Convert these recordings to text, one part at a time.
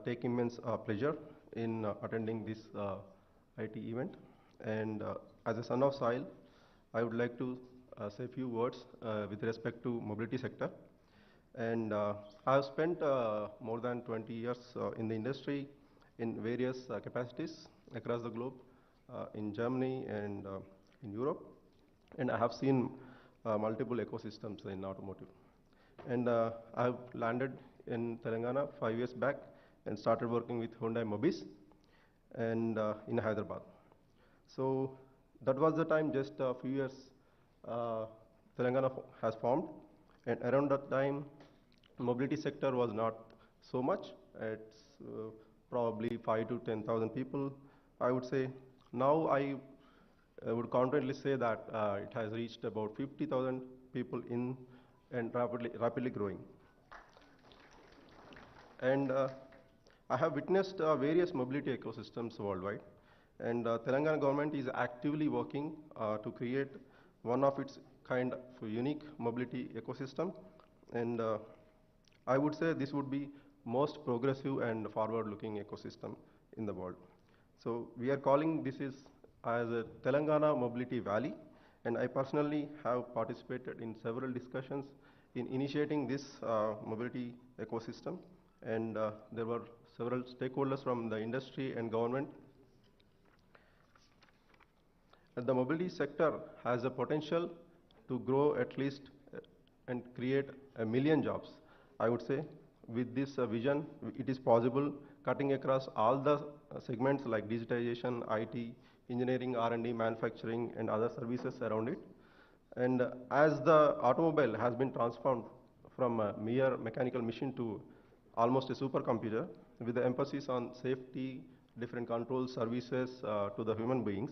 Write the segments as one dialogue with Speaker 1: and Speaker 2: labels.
Speaker 1: take immense pleasure in attending this IT event. And as a son of soil, I would like to say a few words with respect to mobility sector. And I have spent more than 20 years in the industry in various capacities across the globe, in Germany and in Europe. And I have seen multiple ecosystems in automotive. And I have landed in Telangana 5 years back and started working with 𝗼𝗺𝗆𝗻𝗺 and in Hyderabad. So that was the time, just a few years Telangana has formed, and around that time mobility sector was not so much. It's probably 5 to 10,000 people, I would say. Now I would confidently say that it has reached about 50,000 people in and rapidly growing. And I have witnessed various mobility ecosystems worldwide, and Telangana government is actively working to create one of its kind of unique mobility ecosystem, and I would say this would be most progressive and forward-looking ecosystem in the world. So we are calling this as a Telangana Mobility Valley, and I personally have participated in several discussions in initiating this mobility ecosystem, and there were several stakeholders from the industry and government. And the mobility sector has the potential to grow at least and create 1 million jobs. I would say with this vision, it is possible, cutting across all the segments like digitization, IT, engineering, R&D, manufacturing, and other services around it. And as the automobile has been transformed from a mere mechanical machine to almost a supercomputer, with the emphasis on safety, different control services to the human beings,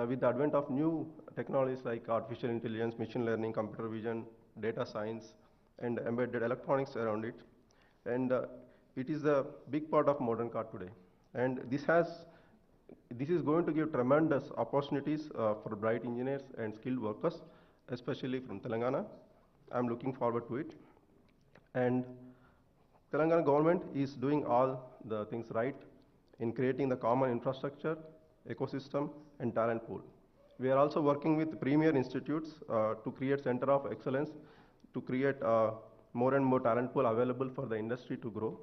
Speaker 1: with the advent of new technologies like artificial intelligence, machine learning, computer vision, data science, and embedded electronics around it. And it is a big part of modern car today. And this is going to give tremendous opportunities for bright engineers and skilled workers, especially from Telangana. I'm looking forward to it. And Telangana government is doing all the things right in creating the common infrastructure, ecosystem, and talent pool. We are also working with premier institutes to create center of excellence, to create more and more talent pool available for the industry to grow.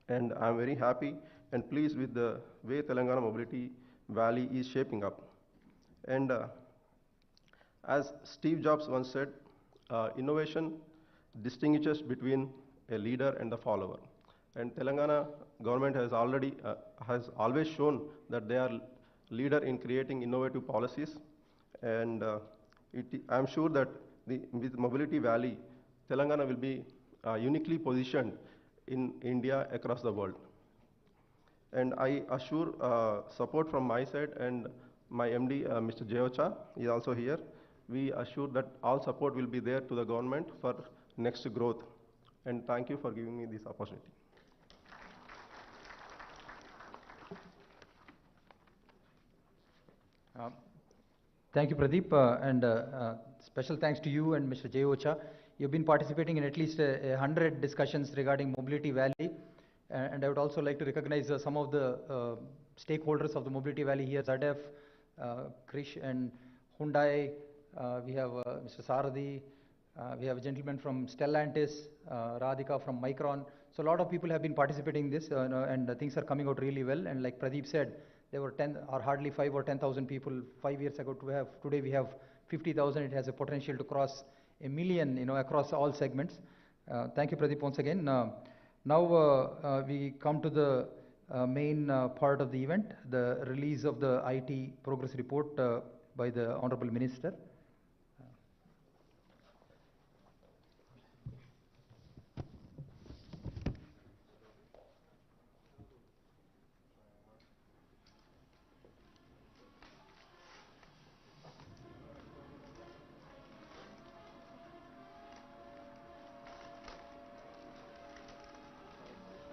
Speaker 1: And I'm very happy and pleased with the way Telangana Mobility Valley is shaping up. And as Steve Jobs once said, innovation distinguishes between a leader and the follower. And Telangana government has always shown that they are leader in creating innovative policies. And I'm sure that with Mobility Valley, Telangana will be uniquely positioned in India across the world. And I assure support from my side, and my MD, Mr. 𝗍𝗺𝗃, is also here. We assure that all support will be there to the government for next growth. And thank you for giving me this opportunity.
Speaker 2: Thank you, Pradeep, and special thanks to you and Mr. 𝗍𝗺𝗃. You've been participating in at least 100 discussions regarding Mobility Valley, and I would also like to recognize some of the stakeholders of the Mobility Valley here: ZF, Krish, and Hyundai. We have Mr. Sarathi. We have a gentleman from Stellantis, Radhika from Micron. So a lot of people have been participating in this, and things are coming out really well. And like Pradeep said, there were 10 or hardly 5 or 10,000 people 5 years ago. Today we have 50,000. It has a potential to cross 1 million, across all segments. Thank you, Pradeep, once again. Now we come to the main part of the event, the release of the IT progress report by the Honorable Minister.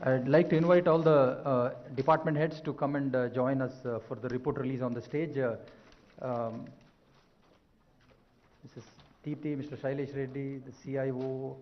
Speaker 2: I'd like to invite all the department heads to come and join us for the report release on the stage. Mrs. Deepthi, Mr. Shailesh Reddy, the CIO,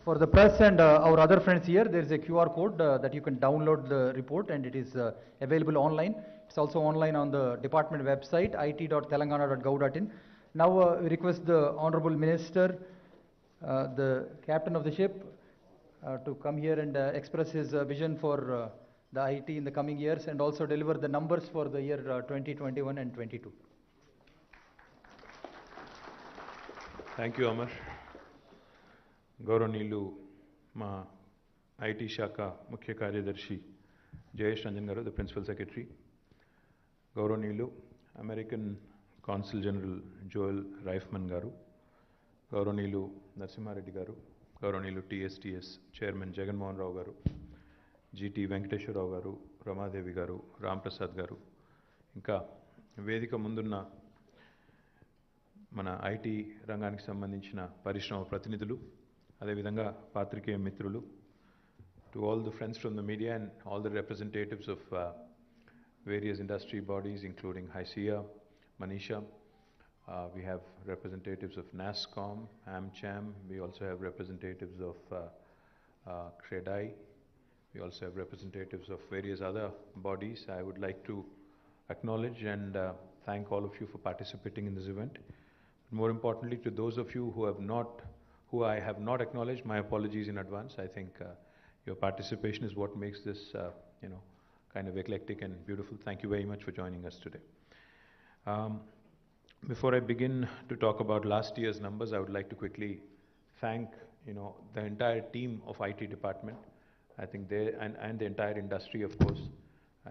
Speaker 2: For the press and our other friends here, there is a QR code that you can download the report, and it is available online. It's also online on the department website, it.telangana.gov.in. Now we request the Honorable Minister, the captain of the ship, to come here and express his vision for the IT in the coming years, and also deliver the numbers for the year 2021 and 22.
Speaker 3: Thank you, Amar. గౌరవనీయులు మా IT శాఖ ముఖ్య కార్యదర్శి 𝗍𝗃 గారు, the principal secretary, గౌరవనీయులు American consul general Joel రైఫ్మన్ గారు, గౌరవనీయులు నరసింహారెడ్డి గారు, గౌరవనీయులు టీఎస్టీఎస్ చైర్మన్ జగన్మోహన్ రావు గారు, జీటీ వెంకటేశ్వరరావు గారు, రమాదేవి గారు, రాంప్రసాద్ గారు, ఇంకా వేదిక ముందున్న మన ఐటీ రంగానికి సంబంధించిన పరిశ్రమ ప్రతినిధులు, అదేవిధంగా పాత్రికేయ మిత్రులు, to all the friends from the media and all the representatives of various industry bodies including HYSIA, Manisha. We have representatives of NASSCOM, AmCham. We also have representatives of 𝗟𝗶𝗃𝗁𝗍. We also have representatives of various other bodies. I would like to acknowledge and thank all of you for participating in this event. More importantly, to those of you who I have not acknowledged, my apologies in advance. I think your participation is what makes this, kind of eclectic and beautiful. Thank you very much for joining us today. Before I begin to talk about last year's numbers, I would like to quickly thank, the entire team of IT department. I think they and the entire industry, of course.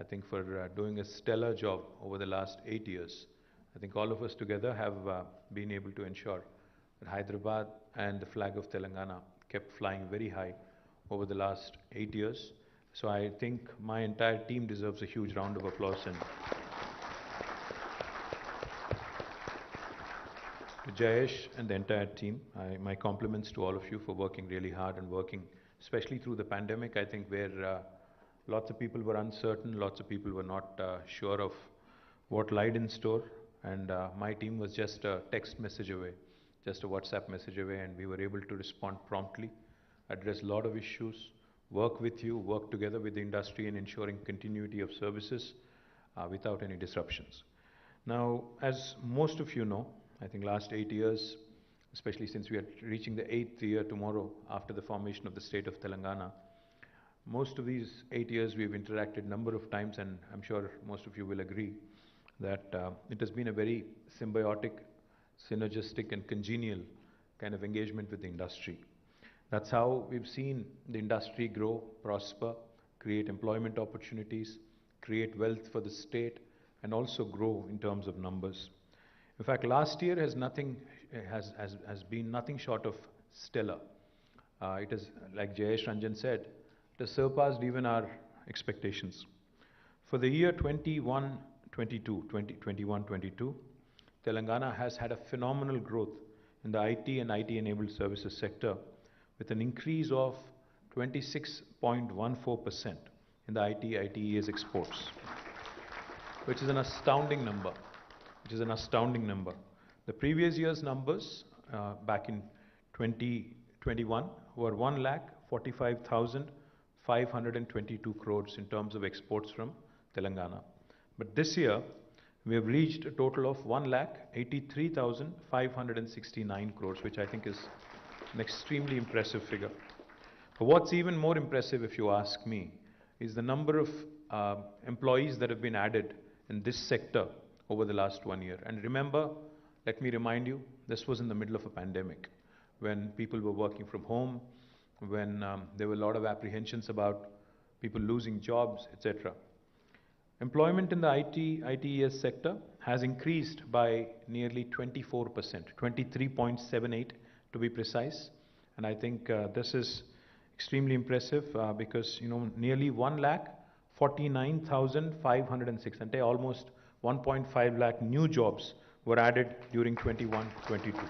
Speaker 3: I think for doing a stellar job over the last 8 years. I think all of us together have been able to ensure that Hyderabad and the flag of Telangana kept flying very high over the last 8 years. So I think my entire team deserves a huge round of applause. And to Jayesh and the entire team, my compliments to all of you for working really hard and working, especially through the pandemic, I think, where lots of people were uncertain, lots of people were not sure of what lied in store. And my team was just a text message away, just a WhatsApp message away, and we were able to respond promptly, address a lot of issues, work with you, work together with the industry in ensuring continuity of services without any disruptions. Now, as most of you know, I think last 8 years, especially since we are reaching the 8th year tomorrow after the formation of the state of Telangana, most of these 8 years we've interacted a number of times, and I'm sure most of you will agree that it has been a very symbiotic, synergistic and congenial kind of engagement with the industry. That's how we've seen the industry grow, prosper, create employment opportunities, create wealth for the state, and also grow in terms of numbers. In fact, last year has been nothing short of stellar. It is, like 𝗍𝗃 said, it has surpassed even our expectations. For the year 2021-22, Telangana has had a phenomenal growth in the IT and IT-enabled services sector, with an increase of 26.14% in the IT/ITES exports, which is an astounding number. The previous year's numbers, back in 2021, were 1,45,522 crores in terms of exports from Telangana. But this year, we have reached a total of 1,83,569 crores, which I think is an extremely impressive figure. But what's even more impressive, if you ask me, is the number of employees that have been added in this sector over the last 1 year. And remember, let me remind you, this was in the middle of a pandemic, when people were working from home, when there were a lot of apprehensions about people losing jobs, etc. Employment in the IT/ITES sector has increased by nearly 24%, 23.78 to be precise. And I think this is extremely impressive because, nearly 1,49,506, and almost 1.5 lakh new jobs were added during 21-22.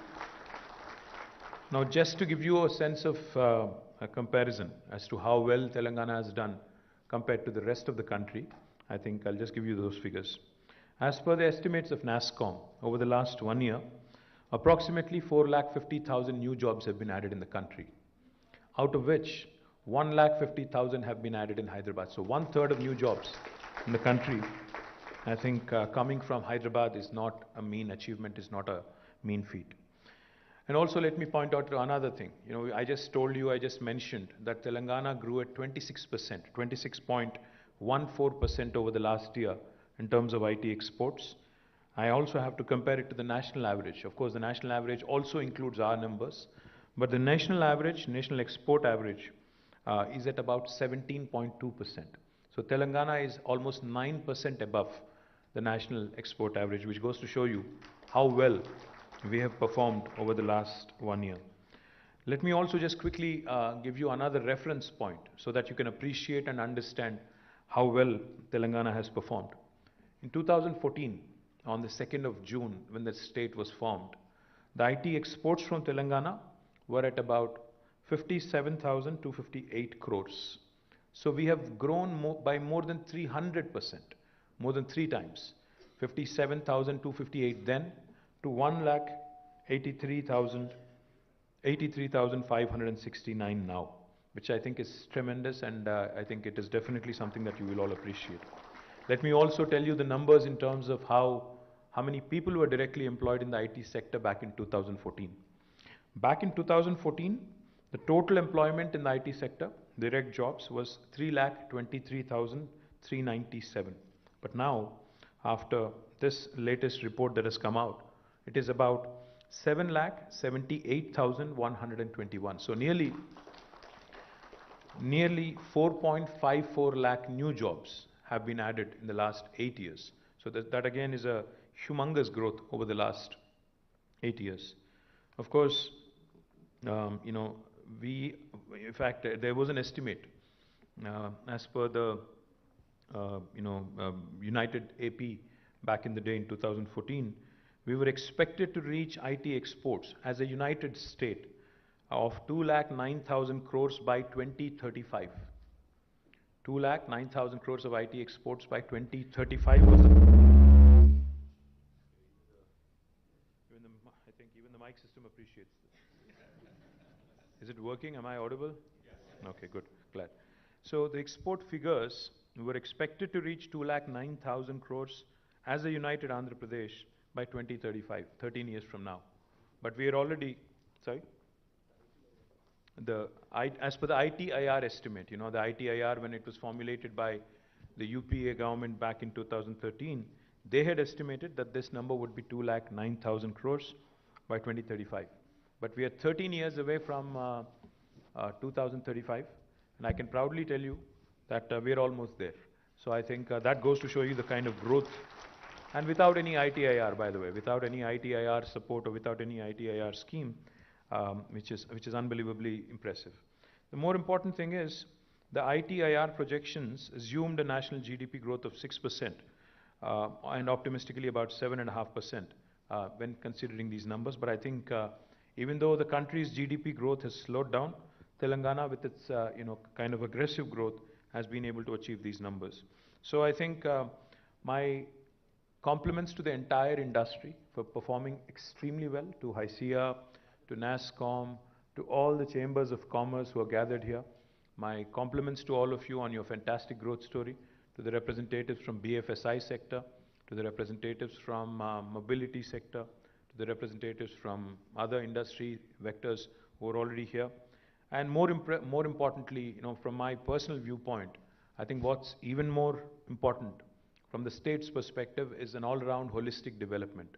Speaker 3: Now, just to give you a sense of a comparison as to how well Telangana has done compared to the rest of the country, I think I'll just give you those figures. As per the estimates of NASSCOM, over the last 1 year, approximately 4,50,000 new jobs have been added in the country. out of which 1,50,000 have been added in Hyderabad. So 1/3 of new jobs in the country, I think coming from Hyderabad is not a mean achievement, is not a mean feat. And also let me point out another thing. I just mentioned that Telangana grew at 26%, 26.14% over the last year in terms of IT exports. I also have to compare it to the national average. Of course, the national average also includes our numbers, but the national average, national export average, is at about 17.2%. So Telangana is almost 9% above the national export average, which goes to show you how well we have performed over the last 1 year. Let me also just quickly give you another reference point so that you can appreciate and understand how well Telangana has performed. In 2014, on the 2nd of June, when the state was formed, the IT exports from Telangana were at about 57,258 crores. So we have grown by more than 300%, more than 3 times. 57,258 then to 1,83,569 now, which I think is tremendous, and I think it is definitely something that you will all appreciate. Let me also tell you the numbers in terms of how many people were directly employed in the IT sector back in 2014. Back in 2014, the total employment in the IT sector, direct jobs, was 3,23,397. But now, after this latest report that has come out, it is about 7,78,121. So nearly 4.54 lakh new jobs have been added in the last 8 years. So that again is a humongous growth over the last 8 years. Of course, in fact, there was an estimate as per the United AP back in the day in 2014. We were expected to reach IT exports as a united state of 2,09,000 crores by 2035. 2,09,000 crores of IT exports by 2035 was the... I think even the mic system appreciates this. Is it working? Am I audible? Yes. Okay, good. Glad. So the export figures were expected to reach 2,09,000 crores as a united Andhra Pradesh by 2035, 13 years from now. But we are already, sorry? As per the ITIR estimate, the ITIR, when it was formulated by the UPA government back in 2013, they had estimated that this number would be 2,09,000 crores by 2035. But we are 13 years away from 2035, and I can proudly tell you that we are almost there. So I think that goes to show you the kind of growth, and without any ITIR, by the way, without any ITIR support or without any ITIR scheme, which is unbelievably impressive. The more important thing is the ITIR projections assumed a national GDP growth of 6% and optimistically about 7.5% when considering these numbers. But I think even though the country's GDP growth has slowed down, Telangana, with its kind of aggressive growth, has been able to achieve these numbers. So I think my compliments to the entire industry for performing extremely well, to 𝗍𝗫𝗄, to NASSCOM, to all the chambers of commerce who are gathered here. My compliments to all of you on your fantastic growth story, to the representatives from BFSI sector, to the representatives from mobility sector, to the representatives from other industry vectors who are already here. And more importantly, from my personal viewpoint, I think what's even more important from the state's perspective is an all-round holistic development.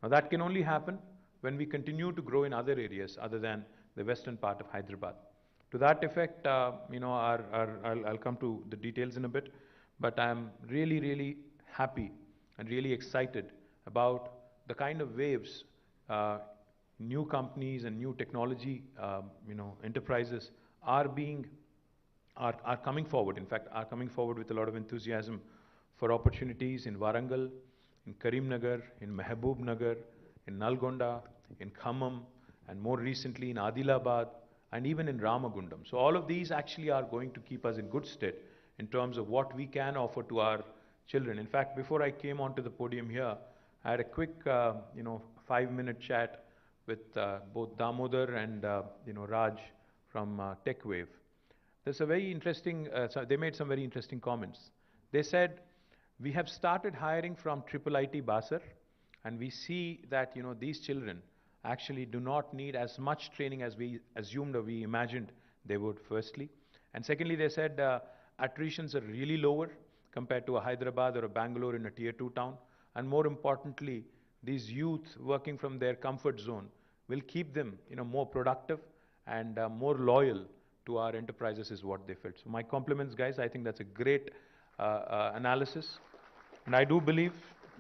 Speaker 3: Now that can only happen when we continue to grow in other areas other than the western part of Hyderabad. To that effect, I'll come to the details in a bit, but I'm really, really happy and really excited about the kind of waves new companies and new technology enterprises are coming forward. In fact, are coming forward with a lot of enthusiasm for opportunities in Warangal, in Karimnagar, in Mehboob-nagar, in Nalgonda, in Khammam, and more recently in Adilabad, and even in Ramagundam. So all of these actually are going to keep us in good stead in terms of what we can offer to our children. In fact, before I came onto the podium here, I had a quick 5-minute chat with both Damodar and Raj from TechWave. There's a very interesting, so they made some very interesting comments. They said, we have started hiring from 𝗝𝗺𝗃 and we see that, these children actually do not need as much training as we assumed or we imagined they would, firstly. And secondly, they said attritions are really lower compared to a Hyderabad or a Bangalore in a tier 2 town. And more importantly, these youth working from their comfort zone will keep them, more productive and more loyal to our enterprises is what they felt. So my compliments, guys. I think that's a great analysis. And I do believe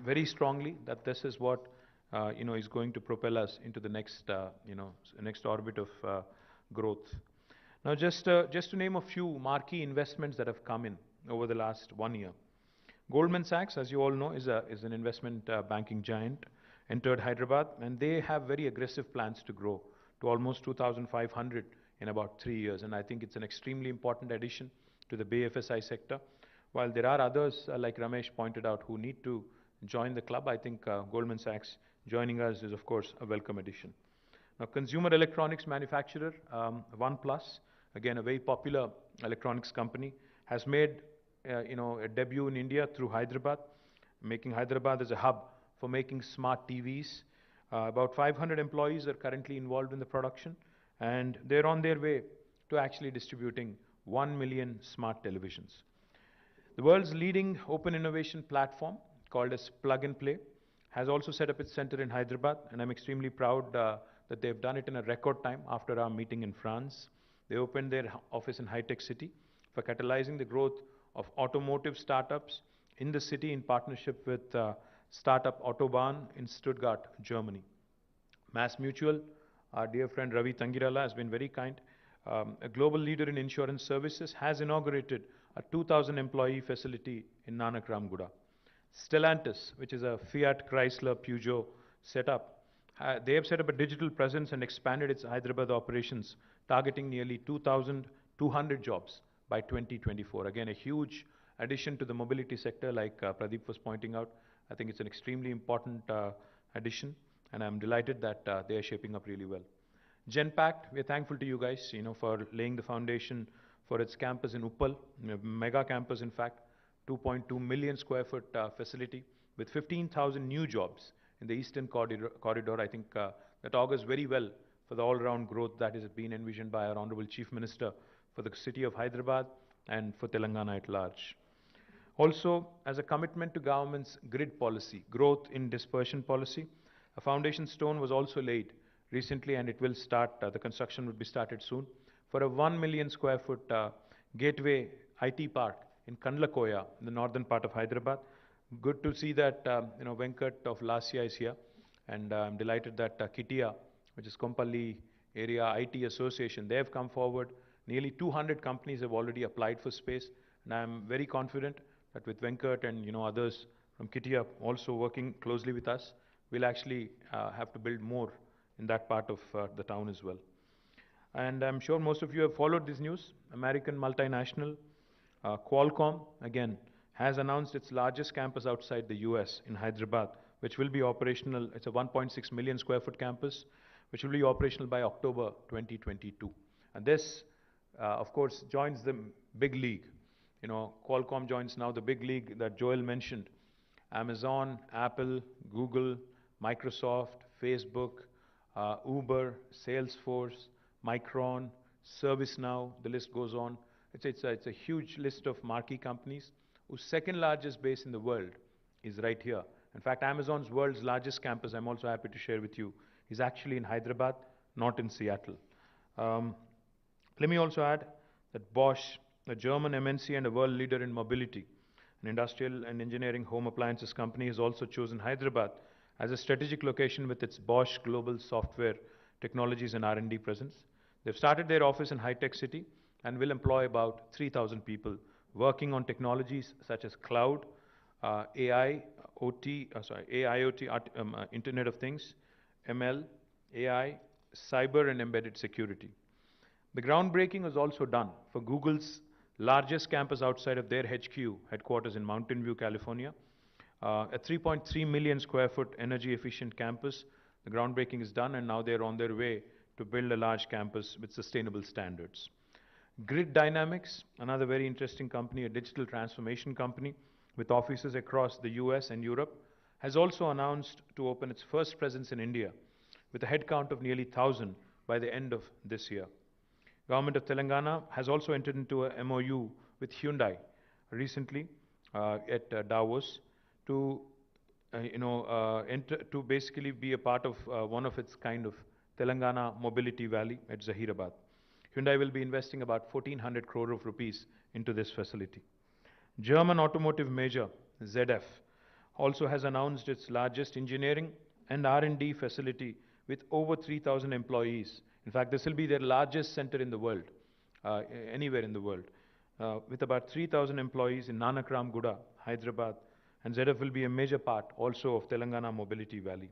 Speaker 3: very strongly that this is what, is going to propel us into the next, next orbit of growth. Now, just to name a few marquee investments that have come in over the last 1 year. Goldman Sachs, as you all know, is an investment banking giant, entered Hyderabad, and they have very aggressive plans to grow to almost 2,500 in about 3 years. And I think it's an extremely important addition to the BFSI sector. While there are others, like Ramesh pointed out, who need to join the club, I think Goldman Sachs joining us is, of course, a welcome addition. Now, consumer electronics manufacturer OnePlus, again a very popular electronics company, has made a debut in India through Hyderabad, making Hyderabad as a hub for making smart TVs. About 500 employees are currently involved in the production, and they're on their way to actually distributing 1 million smart televisions. The world's leading open innovation platform, called as Plug and Play, has also set up its center in Hyderabad, and I'm extremely proud that they've done it in a record time after our meeting in France. They opened their office in High-Tech City for catalyzing the growth of automotive startups in the city in partnership with startup Autobahn in Stuttgart, Germany. Mass Mutual, our dear friend 𝗟𝗶𝗃𝗁𝗃 has been very kind. A global leader in insurance services has inaugurated a 2,000 employee facility in Nanak Ramguda. Stellantis, which is a Fiat Chrysler Peugeot setup, they have set up a digital presence and expanded its Hyderabad operations, targeting nearly 2,200 jobs by 2024. Again, a huge addition to the mobility sector, like Pradeep was pointing out. I think it's an extremely important addition, and I'm delighted that they are shaping up really well. Genpact, we're thankful to you guys, for laying the foundation for its campus in Uppal, mega campus in fact, 2.2 million square foot facility with 15,000 new jobs in the Eastern Corridor. I think that augurs very well for the all-round growth that is being envisioned by our Honorable Chief Minister for the city of Hyderabad and for Telangana at large. Also, as a commitment to government's grid policy, growth in dispersion policy, a foundation stone was also laid recently, and it will start, the construction will be started soon, for a 1 million square foot gateway IT park in Kandlakoya, in the northern part of Hyderabad. Good to see that, Venkat of Lasya is here, and I'm delighted that KTR, which is Kompally Area IT Association, they have come forward. Nearly 200 companies have already applied for space, and I'm very confident that with Venkat and others from KTR also working closely with us, we'll actually have to build more in that part of the town as well. And I'm sure most of you have followed this news. American multinational Qualcomm, again, has announced its largest campus outside the US in Hyderabad, which will be operational. It's a 1.6 million square foot campus, which will be operational by October 2022. And this, of course, joins the big league. Qualcomm joins now the big league that Joel mentioned. Amazon, Apple, Google, Microsoft, Facebook, Uber, Salesforce, Micron, ServiceNow, the list goes on. It's a huge list of marquee companies whose second largest base in the world is right here. In fact, Amazon's world's largest campus, I'm also happy to share with you, is actually in Hyderabad, not in Seattle. Let me also add that Bosch, a German MNC and a world leader in mobility, an industrial and engineering home appliances company, has also chosen Hyderabad as a strategic location with its Bosch global software technologies and R&D presence. They've started their office in High-Tech City and will employ about 3,000 people working on technologies such as cloud, AIoT, Internet of Things, ML, AI, cyber and embedded security. The groundbreaking was also done for Google's largest campus outside of their HQ, headquarters in Mountain View, California, a 3.3 million square foot energy efficient campus. The groundbreaking is done, and now they're on their way to build a large campus with sustainable standards. Grid Dynamics, another very interesting company, a digital transformation company with offices across the US and Europe, has also announced to open its first presence in India with a headcount of nearly 1,000 by the end of this year. Government of Telangana has also entered into a MOU with Hyundai recently at Davos to to basically be a part of one of its kind of Telangana Mobility Valley at 𝗼𝗺𝗺. Hyundai will be investing about 1,400 crore of rupees into this facility. German automotive major ZF also has announced its largest engineering and R&D facility with over 3,000 employees. In fact, this will be their largest center in the world, anywhere in the world, with about 3,000 employees in Nanakram Guda, Hyderabad, and ZF will be a major part also of Telangana Mobility Valley.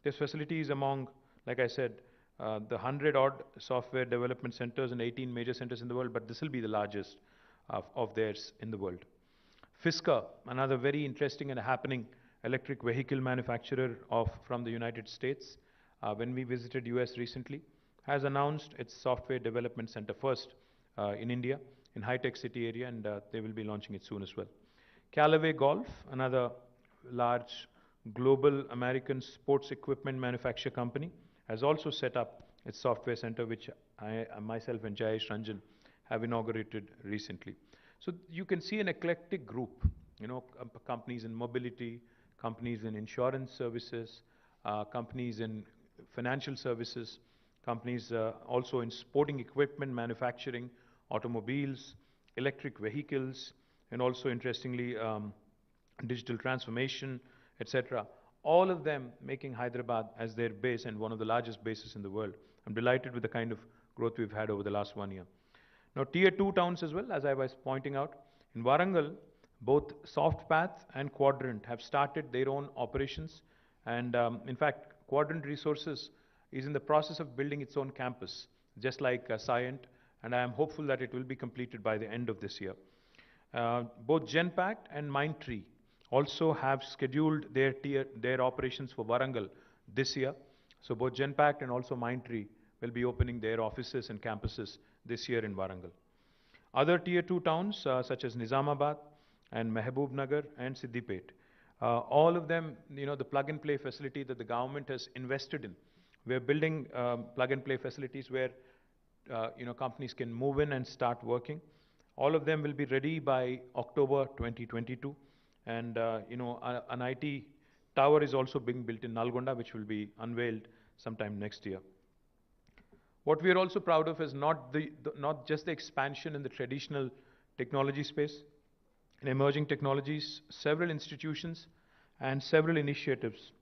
Speaker 3: This facility is among, like I said, the 100-odd software development centers and 18 major centers in the world, but this will be the largest of theirs in the world. 𝗼𝗺𝗃𝗁, another very interesting and happening electric vehicle manufacturer from the United States, when we visited US recently, has announced its software development center first in India, in high-tech city area, and they will be launching it soon as well. Callaway Golf, another large global American sports equipment manufacturer company, has also set up its software center, which myself and 𝗟𝗶𝗺𝗺 have inaugurated recently. So you can see an eclectic group, companies in mobility, companies in insurance services, companies in financial services, companies also in sporting equipment manufacturing, automobiles, electric vehicles, and also interestingly digital transformation, etc. All of them making Hyderabad as their base and one of the largest bases in the world. I'm delighted with the kind of growth we've had over the last 1 year. Now, Tier 2 towns as well, as I was pointing out. In Warangal, both SoftPath and Quadrant have started their own operations. And in fact, Quadrant Resources is in the process of building its own campus, just like Cyient, and I am hopeful that it will be completed by the end of this year. Both Genpact and Mindtree also have scheduled their operations for Warangal this year. So both Genpact and also Mindtree will be opening their offices and campuses this year in Warangal. Other Tier 2 towns such as Nizamabad and Mehboob and Siddipet, all of them, the plug-and-play facility that the government has invested in. We're building plug-and-play facilities where companies can move in and start working. All of them will be ready by October 2022. And an IT tower is also being built in Nalgonda, which will be unveiled sometime next year. What we are also proud of is not just the expansion in the traditional technology space. In emerging technologies, several institutions and several initiatives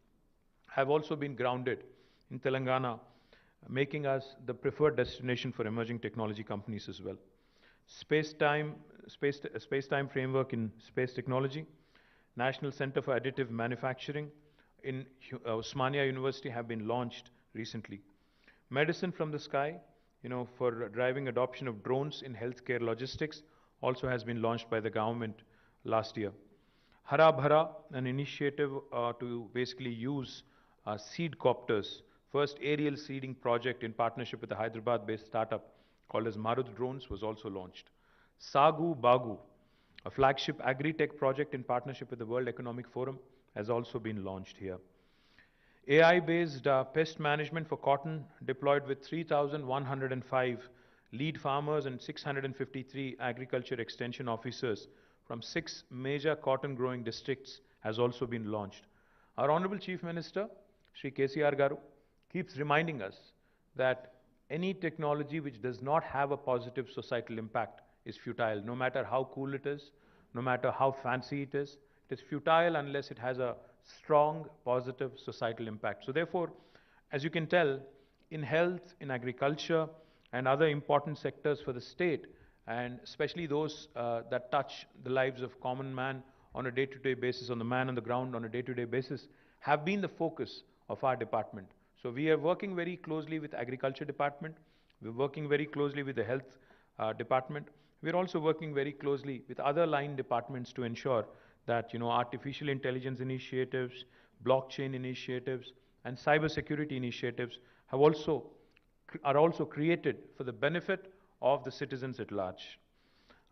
Speaker 3: have also been grounded in Telangana, making us the preferred destination for emerging technology companies as well. Space-time framework in space technology, National Center for Additive Manufacturing in Osmania University have been launched recently. Medicine from the Sky, for driving adoption of drones in healthcare logistics, also has been launched by the government last year. 𝗝𝗺𝗺𝗃𝗁, an initiative to basically use seed copters, first aerial seeding project in partnership with a Hyderabad-based startup called as Marut Drones, was also launched. Sagu Bagu, a flagship agri-tech project in partnership with the World Economic Forum, has also been launched here. AI-based pest management for cotton deployed with 3,105 lead farmers and 653 agriculture extension officers from 6 major cotton growing districts has also been launched. Our Honorable Chief Minister, Shri KCR Garu, keeps reminding us that any technology which does not have a positive societal impact is futile, no matter how cool it is, no matter how fancy it is futile unless it has a strong, positive societal impact. So therefore, as you can tell, in health, in agriculture, and other important sectors for the state, and especially those that touch the lives of common man on a day-to-day basis, on the man on the ground on a day-to-day basis, have been the focus of our department. So we are working very closely with Agriculture Department, we're working very closely with the Health Department, we're also working very closely with other line departments to ensure that artificial intelligence initiatives, blockchain initiatives, and cyber security initiatives have also are also created for the benefit of the citizens at large.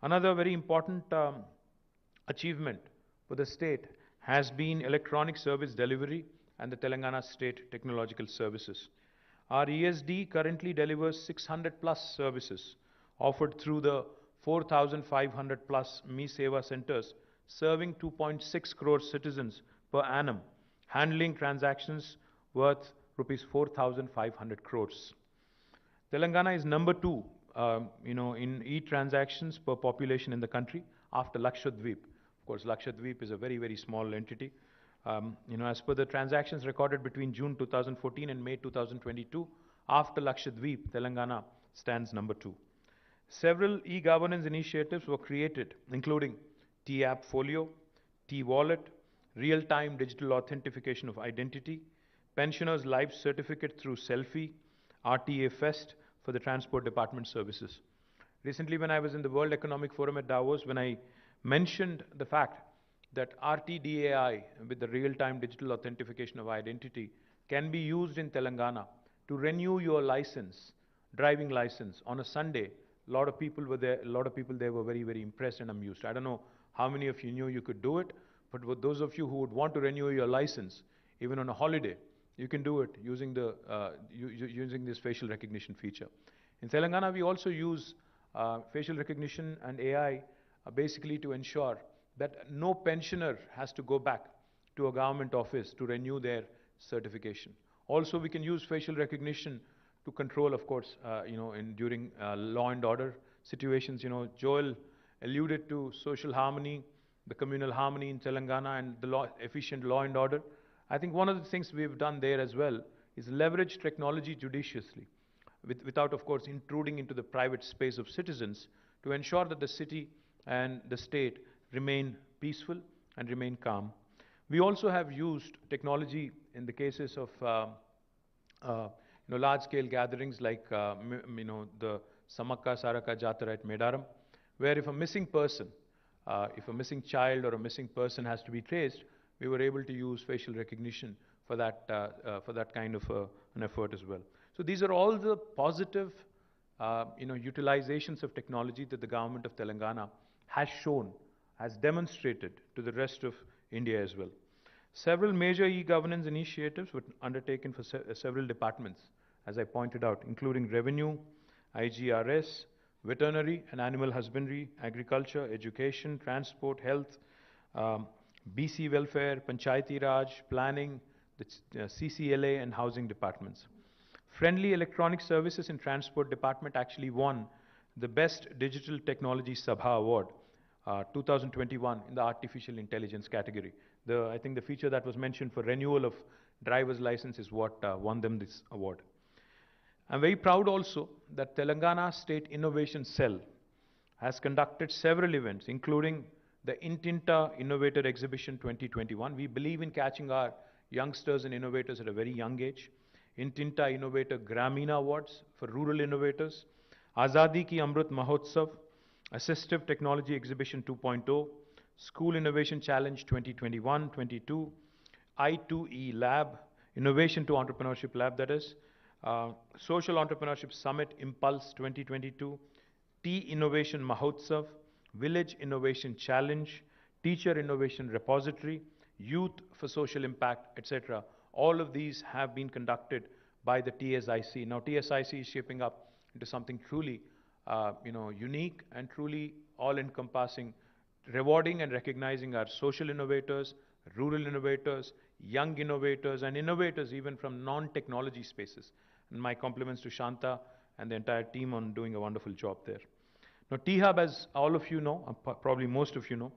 Speaker 3: Another very important achievement for the state has been electronic service delivery and the Telangana State Technological Services. Our ESD currently delivers 600 plus services offered through the 4,500 plus 𝗍 centers, serving 2.6 crore citizens per annum, handling transactions worth rupees 4,500 crores. Telangana is number 2, in e-transactions per population in the country after Lakshadweep. Of course, Lakshadweep is a very, very small entity. As per the transactions recorded between June 2014 and May 2022, after Lakshadweep, Telangana stands number 2. Several e-governance initiatives were created, including T-App Folio, T-Wallet, real-time digital authentication of identity, pensioners' life certificate through selfie, RTA Fest for the Transport Department services. Recently, when I was in the World Economic Forum at Davos, when I mentioned the fact that RTDAI, with the real-time digital authentication of identity, can be used in Telangana to renew your license, driving license, on a Sunday, a lot of people were there, were very, very impressed and amused. I don't know how many of you knew you could do it, but for those of you who would want to renew your license, even on a holiday, you can do it using using this facial recognition feature. In Telangana, we also use facial recognition and AI basically to ensure that no pensioner has to go back to a government office to renew their certification. Also, we can use facial recognition to control, of course, during law and order situations. Joel alluded to social harmony, the communal harmony in Telangana, and the efficient law and order. I think one of the things we've done there as well is leverage technology judiciously, without, of course, intruding into the private space of citizens, to ensure that the city and the state remain peaceful and remain calm. We also have used technology in the cases of large-scale gatherings like the Samakka Saraka Jatara at Medaram, where if a missing person, if a missing child or a missing person has to be traced, we were able to use facial recognition for that kind of an effort as well. So these are all the positive utilizations of technology that the government of Telangana has shown, has demonstrated to the rest of India as well. Several major e-governance initiatives were undertaken for several departments, as I pointed out, including revenue, IGRS, veterinary and animal husbandry, agriculture, education, transport, health, BC welfare, Panchayati Raj, planning, the CCLA and housing departments. Friendly Electronic Services and Transport Department actually won the Best Digital Technology Sabha Award 2021 in the Artificial Intelligence category. I think the feature that was mentioned for renewal of driver's license is what won them this award. I'm very proud also that Telangana State Innovation Cell has conducted several events, including the Intinta Innovator Exhibition 2021. We believe in catching our youngsters and innovators at a very young age. Intinta Innovator Gramina Awards for rural innovators. Azadi Ki Amrit Mahotsav, Assistive Technology Exhibition 2.0, School Innovation Challenge 2021-22, I2E Lab, Innovation to Entrepreneurship Lab, that is, Social Entrepreneurship Summit Impulse 2022, Tea Innovation Mahotsav, Village Innovation Challenge, Teacher Innovation Repository, Youth for Social Impact, etc. All of these have been conducted by the TSIC. Now, TSIC is shaping up into something truly unique and truly all-encompassing, rewarding and recognizing our social innovators, rural innovators, young innovators, and innovators even from non-technology spaces. And my compliments to Shanta and the entire team on doing a wonderful job there. Now, T-Hub, as all of you know, probably most of you know,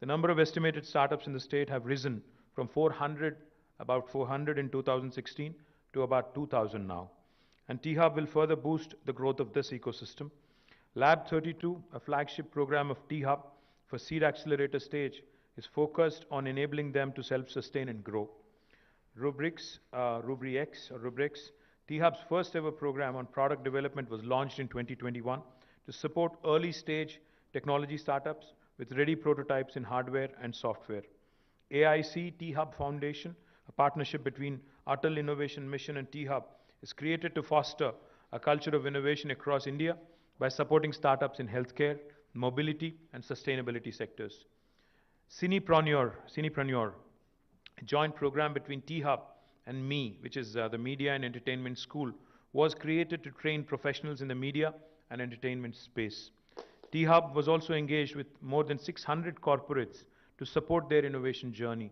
Speaker 3: the number of estimated startups in the state have risen from about 400 in 2016 to about 2,000 now. And T-Hub will further boost the growth of this ecosystem. Lab 32, a flagship program of T-Hub for seed accelerator stage, is focused on enabling them to self-sustain and grow. Rubrics, T-Hub's first ever program on product development was launched in 2021 to support early stage technology startups with ready prototypes in hardware and software. AIC T-Hub Foundation, a partnership between Atal Innovation Mission and T-Hub, is created to foster a culture of innovation across India by supporting startups in healthcare, mobility, and sustainability sectors. 𝗍𝗍, a joint program between 𝗍𝗵 and me, which is the Media and Entertainment School, was created to train professionals in the media and entertainment space. 𝗍𝗵 was also engaged with more than 600 corporates to support their innovation journey.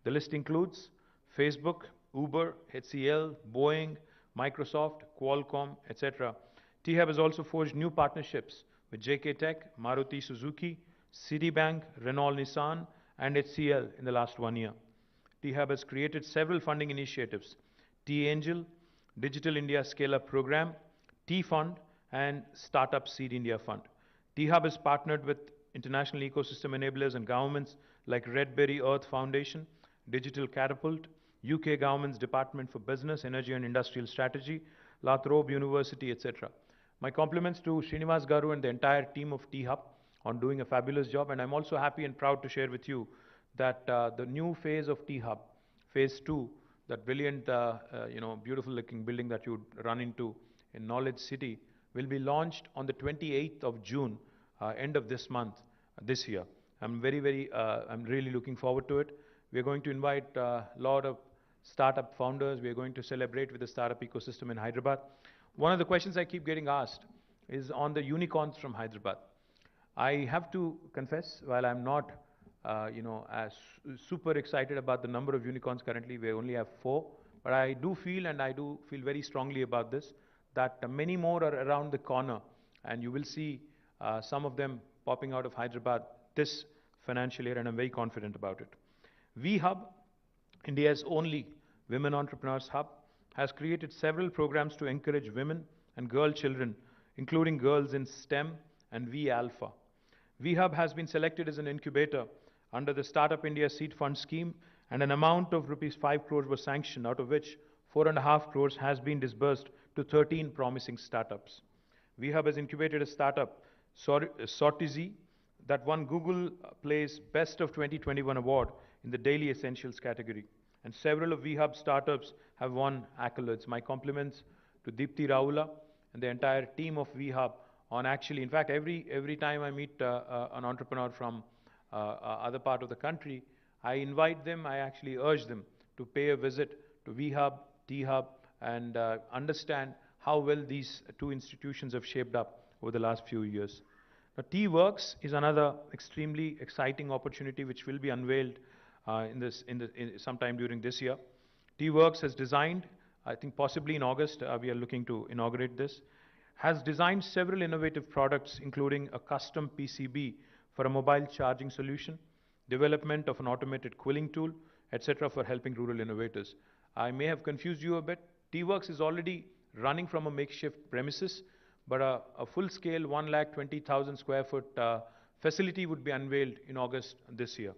Speaker 3: The list includes Facebook, Uber, HCL, Boeing, Microsoft, Qualcomm, etc. 𝗍𝗵 has also forged new partnerships with JK Tech, Maruti Suzuki, Citibank, Renault Nissan, and HCL in the last 1 year. 𝗍𝗵 has created several funding initiatives: 𝗍Angel, Digital India Scale-Up Program, 𝗍Fund, and Startup Seed India Fund. 𝗍𝗵 has partnered with international ecosystem enablers and governments like 𝗟𝗶𝗃𝗃𝘁, Digital Catapult, UK Government's Department for Business, Energy and Industrial Strategy, 𝗟𝗏 University, etc. My compliments to 𝗍𝗏𝗻𝗔 Garu and the entire team of 𝗍𝗵 on doing a fabulous job, and I'm also happy and proud to share with you that the new phase of 𝗍𝗵, phase 2, that brilliant, beautiful looking building that you run into in Knowledge City, will be launched on the 28th of June, end of this month, this year. I'm really looking forward to it. We're going to invite a lot of startup founders. We're going to celebrate with the startup ecosystem in Hyderabad. One of the questions I keep getting asked is on the unicorns from Hyderabad. I have to confess, while I'm not, as super excited about the number of unicorns currently, we only have 4, but I do feel, and I do feel very strongly about this, that many more are around the corner, and you will see some of them popping out of Hyderabad this financial year, and I'm very confident about it. 𝗍𝗵, India's only women entrepreneurs hub, has created several programs to encourage women and girl children, including girls in STEM and 𝗍𝗵. 𝗍𝗵 has been selected as an incubator under the Startup India Seed Fund scheme, and an amount of ₹5 crores was sanctioned, out of which 4.5 crores has been disbursed to 13 promising startups. 𝗍𝗵 has incubated a startup, 𝗟𝗶𝗃𝗁𝗍, that won Google Play's Best of 2021 award in the Daily Essentials category. And several of 𝗍𝗵 startups have won accolades. My compliments to Deepthi Raula and the entire team of 𝗍𝗵 on actually, in fact, every time I meet an entrepreneur from other part of the country, I invite them, I actually urge them to pay a visit to 𝗍𝗵, 𝗍𝗵, and understand how well these two institutions have shaped up over the last few years. Now, 𝗍Works is another extremely exciting opportunity which will be unveiled sometime during this year. 𝗍Works has designed, I think possibly in August, we are looking to inaugurate this, has designed several innovative products, including a custom PCB for a mobile charging solution, development of an automated quilling tool, etc., for helping rural innovators. I may have confused you a bit. 𝗍Works is already running from a makeshift premises, but a full-scale 120,000 square foot facility would be unveiled in August this year.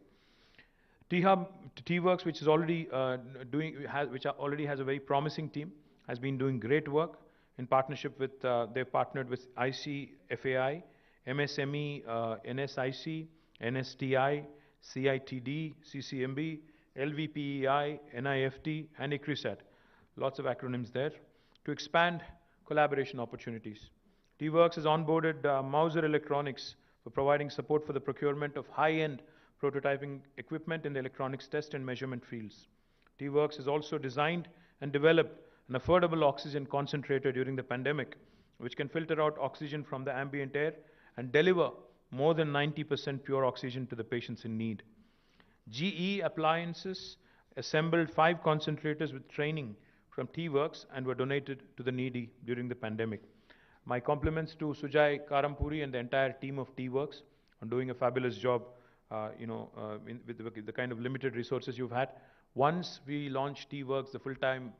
Speaker 3: 𝗍Works, which is already already has a very promising team, has been doing great work in partnership with, they've partnered with ICFAI, MSME, NSIC, NSTI, CITD, CCMB, LVPEI, NIFT, and ICRISAT. Lots of acronyms there, to expand collaboration opportunities. 𝗍Works has onboarded Mouser Electronics for providing support for the procurement of high-end prototyping equipment in the electronics test and measurement fields. 𝗍Works has also designed and developed an affordable oxygen concentrator during the pandemic, which can filter out oxygen from the ambient air and deliver more than 90% pure oxygen to the patients in need. GE Appliances assembled 5 concentrators with training from 𝗍Works and were donated to the needy during the pandemic. My compliments to Sujay Karampuri and the entire team of 𝗍Works on doing a fabulous job, with the kind of limited resources you've had. Once we launch 𝗍Works, the full-time,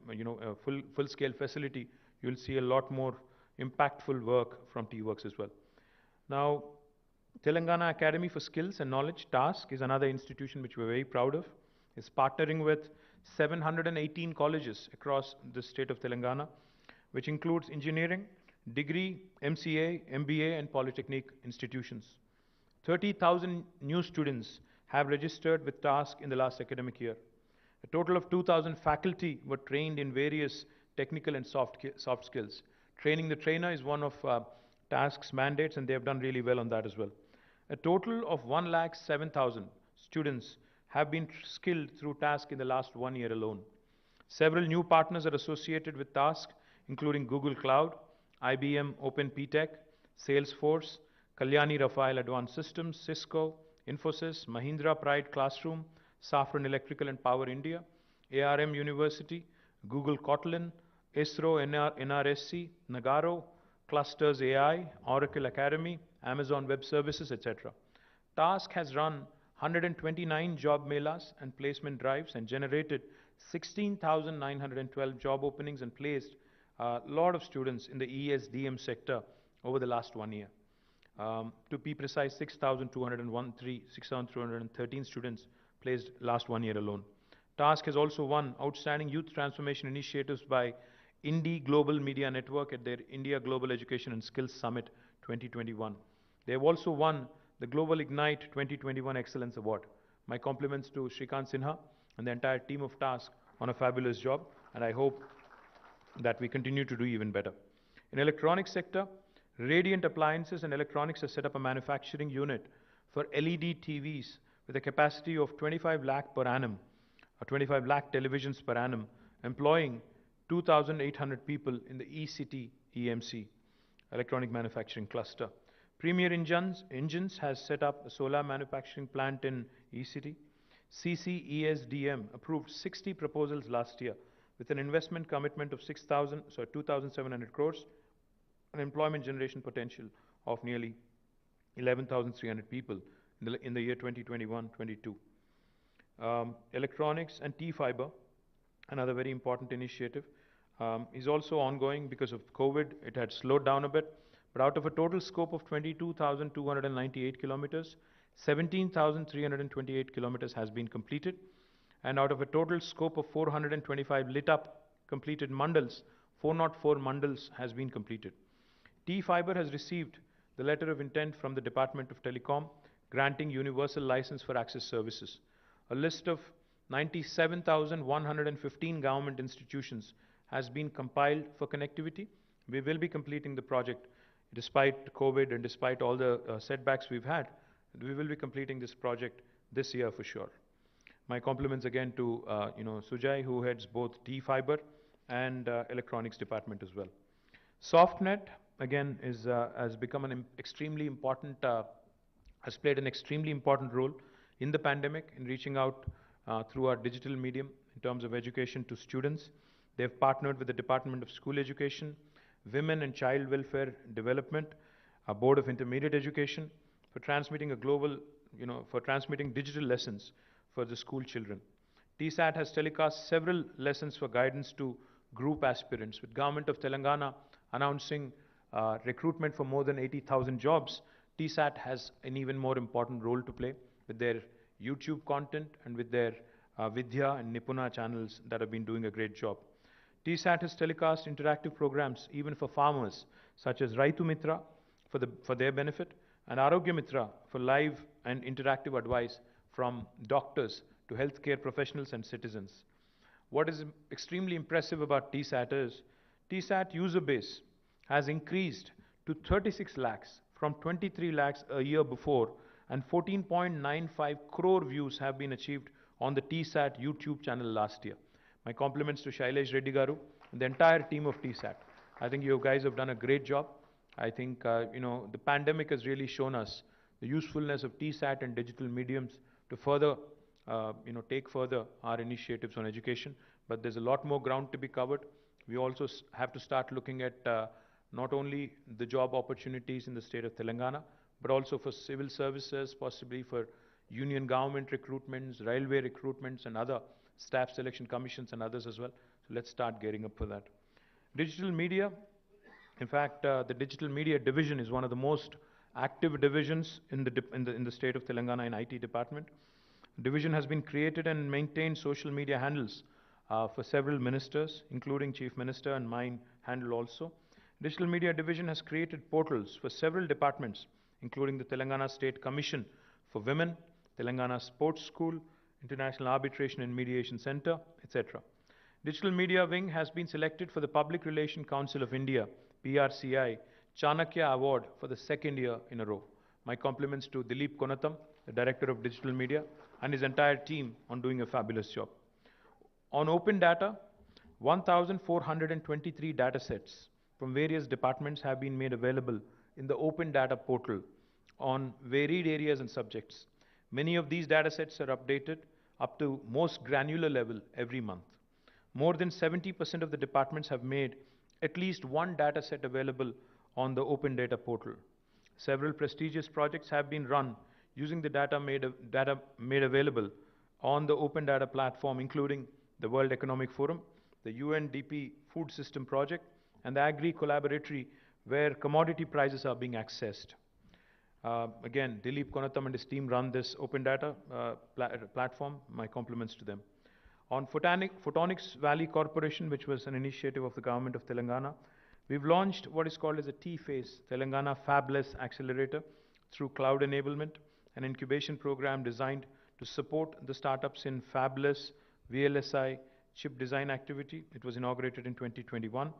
Speaker 3: full-scale facility, you'll see a lot more impactful work from 𝗍Works as well. Now, Telangana Academy for Skills and Knowledge, TASK, is another institution which we're very proud of. It's partnering with 718 colleges across the state of Telangana, which includes engineering, degree, MCA, MBA, and polytechnic institutions. 30,000 new students have registered with TASK in the last academic year. A total of 2,000 faculty were trained in various technical and soft skills. Training the trainer is one of TASK's mandates, and they have done really well on that as well. A total of 107,000 students have been skilled through TASK in the last 1 year alone. Several new partners are associated with TASK, including Google Cloud, IBM OpenPTech, Salesforce, Kalyani Rafael Advanced Systems, Cisco, Infosys, Mahindra Pride Classroom, Safran Electrical and Power India, ARM University, Google Kotlin, ISRO NRSC, Nagaro, Clusters AI, Oracle Academy, Amazon Web Services, etc. TASK has run 129 job melas and placement drives and generated 16,912 job openings and placed a lot of students in the ESDM sector over the last 1 year. To be precise, 6,213 students placed last 1 year alone. TASK has also won outstanding youth transformation initiatives by Indie Global Media Network at their India Global Education and Skills Summit 2021. They have also won the Global Ignite 2021 Excellence Award. My compliments to 𝗟𝗶𝗃𝗁𝗁 and the entire team of TASK on a fabulous job, and I hope that we continue to do even better. In electronics sector, Radiant Appliances and Electronics has set up a manufacturing unit for LED TVs with a capacity of 25 lakh per annum, or 25 lakh televisions per annum, employing 2,800 people in the ECT EMC, Electronic Manufacturing Cluster. Premier Engines has set up a solar manufacturing plant in ECT. CCESDM approved 60 proposals last year with an investment commitment of 2,700 crores, an employment generation potential of nearly 11,300 people in the year 2021-22. Electronics and T-Fiber, another very important initiative, is also ongoing because of COVID. It had slowed down a bit, but out of a total scope of 22,298 kilometers, 17,328 kilometers has been completed, and out of a total scope of 425 lit up completed mandals, 404 mandals has been completed. T-Fiber has received the letter of intent from the Department of Telecom granting universal license for access services. A list of 97,115 government institutions has been compiled for connectivity. We will be completing the project despite COVID and despite all the setbacks we've had. We will be completing this project this year for sure. My compliments again to Sujay, who heads both T-Fiber and electronics department as well. SoftNet again has become an extremely important, has played an extremely important role in the pandemic in reaching out through our digital medium in terms of education to students. They have partnered with the Department of School Education, Women and Child Welfare Development, a Board of Intermediate Education for transmitting transmitting digital lessons for the school children. TSAT has telecast several lessons for guidance to group aspirants, with Government of Telangana announcing recruitment for more than 80,000 jobs. TSAT has an even more important role to play with their YouTube content and with their Vidya and Nipuna channels that have been doing a great job. TSAT has telecast interactive programs even for farmers, such as Raitu Mitra for their benefit, and Arogya Mitra for live and interactive advice from doctors to healthcare professionals and citizens. What is extremely impressive about TSAT is TSAT user base has increased to 36 lakhs from 23 lakhs a year before, and 14.95 crore views have been achieved on the TSAT YouTube channel last year. My compliments to Shailesh Reddy Garu and the entire team of TSAT. I think you guys have done a great job. I think the pandemic has really shown us the usefulness of TSAT and digital mediums to further take further our initiatives on education. But there's a lot more ground to be covered. We also have to start looking at not only the job opportunities in the state of Telangana, but also for civil services, possibly for union government recruitments, railway recruitments, and other staff selection commissions and others as well. So let's start gearing up for that. Digital media. In fact, the digital media division is one of the most active divisions in the state of Telangana in IT department. The division has been created and maintained social media handles for several ministers, including Chief Minister and mine handle also. Digital media division has created portals for several departments, including the Telangana State Commission for Women, Telangana Sports School, International Arbitration and Mediation Center, etc. Digital Media Wing has been selected for the Public Relations Council of India, 𝗝𝗺𝗁𝗃𝗁 Award for the second year in a row. My compliments to 𝗵𝗵𝗃𝗁𝗃, the Director of Digital Media, and his entire team on doing a fabulous job. On open data, 1,423 data sets from various departments have been made available in the open data portal on varied areas and subjects. Many of these data sets are updated up to most granular level every month. More than 70% of the departments have made at least one data set available on the open data portal. Several prestigious projects have been run using the data made available on the open data platform, including the World Economic Forum, the UNDP Food System Project, and the Agri Collaboratory, where commodity prices are being accessed. Again, 𝗵𝗵𝗃𝗁𝗃 and his team run this open data platform. My compliments to them. On Photonics Valley Corporation, which was an initiative of the government of Telangana, we've launched what is called as a 𝗍𝗍, Telangana Fabless Accelerator, through cloud enablement, an incubation program designed to support the startups in fabless VLSI chip design activity. It was inaugurated in 2021.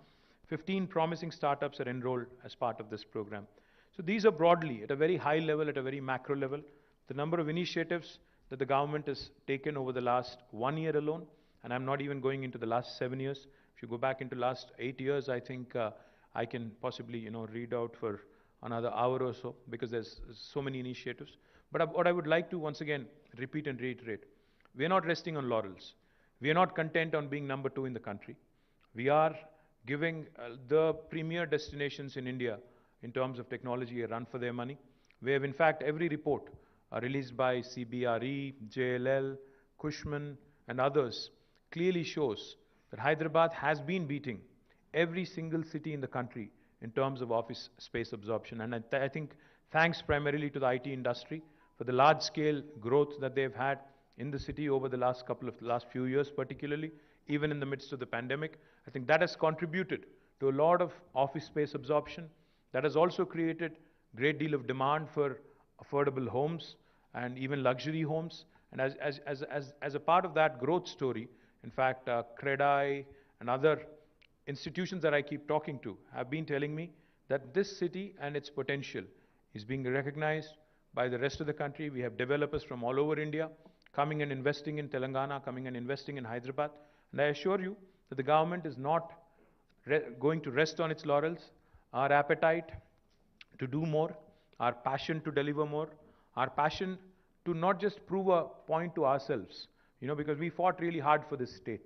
Speaker 3: 15 promising startups are enrolled as part of this program. So these are broadly, at a very high level, at a very macro level, the number of initiatives that the government has taken over the last 1 year alone, and I'm not even going into the last 7 years. If you go back into last 8 years, I think I can possibly, read out for another hour or so, because there's so many initiatives. But what I would like to once again repeat and reiterate, we are not resting on laurels. We are not content on being number 2 in the country. We are giving the premier destinations in India in terms of technology a run for their money. We have, in fact, every report released by CBRE, JLL, Cushman, and others clearly shows that Hyderabad has been beating every single city in the country in terms of office space absorption. And I think thanks primarily to the IT industry for the large-scale growth that they've had in the city over the last few years, particularly, even in the midst of the pandemic. I think that has contributed to a lot of office space absorption. That has also created a great deal of demand for affordable homes and even luxury homes. And as a part of that growth story, in fact, CREDAI and other institutions that I keep talking to have been telling me that this city and its potential is being recognized by the rest of the country. We have developers from all over India coming and investing in Telangana, coming and investing in Hyderabad. And I assure you that the government is not going to rest on its laurels. Our appetite to do more, our passion to deliver more, our passion to not just prove a point to ourselves, because we fought really hard for this state.